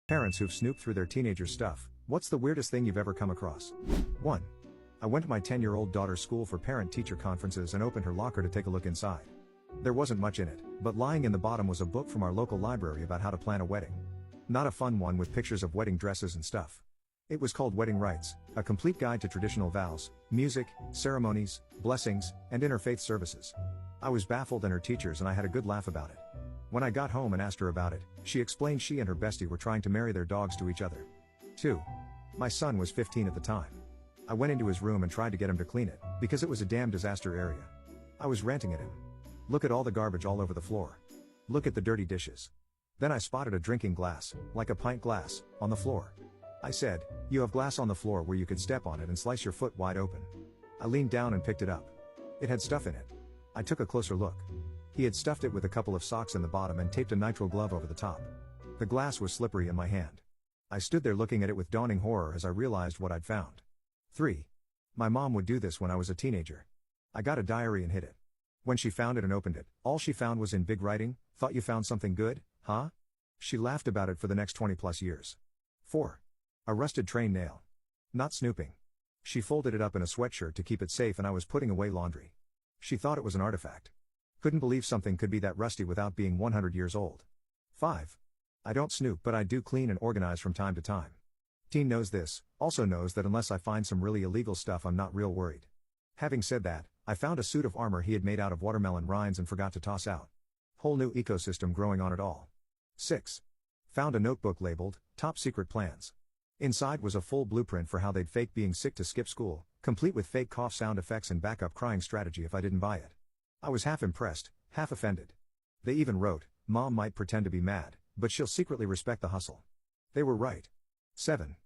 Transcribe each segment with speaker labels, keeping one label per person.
Speaker 1: Parents who've snooped through their teenagers' stuff. What's the weirdest thing you've ever come across? 1. I went to my 10-year-old daughter's school for parent-teacher conferences and opened her locker to take a look inside. There wasn't much in it, but lying in the bottom was a book from our local library about how to plan a wedding. Not a fun one with pictures of wedding dresses and stuff. It was called Wedding Rites, a complete guide to traditional vows, music, ceremonies, blessings, and interfaith services. I was baffled and her teachers and I had a good laugh about it. When I got home and asked her about it, she explained she and her bestie were trying to marry their dogs to each other. 2. My son was 15 at the time. I went into his room and tried to get him to clean it, because it was a damn disaster area. I was ranting at him. Look at all the garbage all over the floor. Look at the dirty dishes. Then I spotted a drinking glass, like a pint glass, on the floor. I said, "You have glass on the floor where you could step on it and slice your foot wide open." I leaned down and picked it up. It had stuff in it. I took a closer look. He had stuffed it with a couple of socks in the bottom and taped a nitrile glove over the top. The glass was slippery in my hand. I stood there looking at it with dawning horror as I realized what I'd found. 3. My mom would do this when I was a teenager. I got a diary and hid it. When she found it and opened it, all she found was in big writing, "Thought you found something good, huh?" She laughed about it for the next 20 plus years. 4. A rusted train nail. Not snooping. She folded it up in a sweatshirt to keep it safe and I was putting away laundry. She thought it was an artifact. Couldn't believe something could be that rusty without being 100 years old. 5. I don't snoop but I do clean and organize from time to time. Teen knows this, also knows that unless I find some really illegal stuff I'm not real worried. Having said that, I found a suit of armor he had made out of watermelon rinds and forgot to toss out. Whole new ecosystem growing on it all. 6. Found a notebook labeled, "Top Secret Plans." Inside was a full blueprint for how they'd fake being sick to skip school, complete with fake cough sound effects and backup crying strategy if I didn't buy it. I was half impressed, half offended. They even wrote, "Mom might pretend to be mad, but she'll secretly respect the hustle." They were right. 7.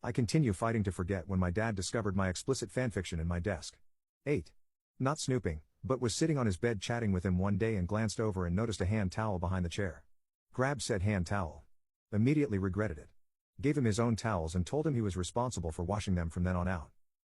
Speaker 1: I continue fighting to forget when my dad discovered my explicit fanfiction in my desk. 8. Not snooping, but was sitting on his bed chatting with him one day and glanced over and noticed a hand towel behind the chair. Grabbed said hand towel. Immediately regretted it. Gave him his own towels and told him he was responsible for washing them from then on out.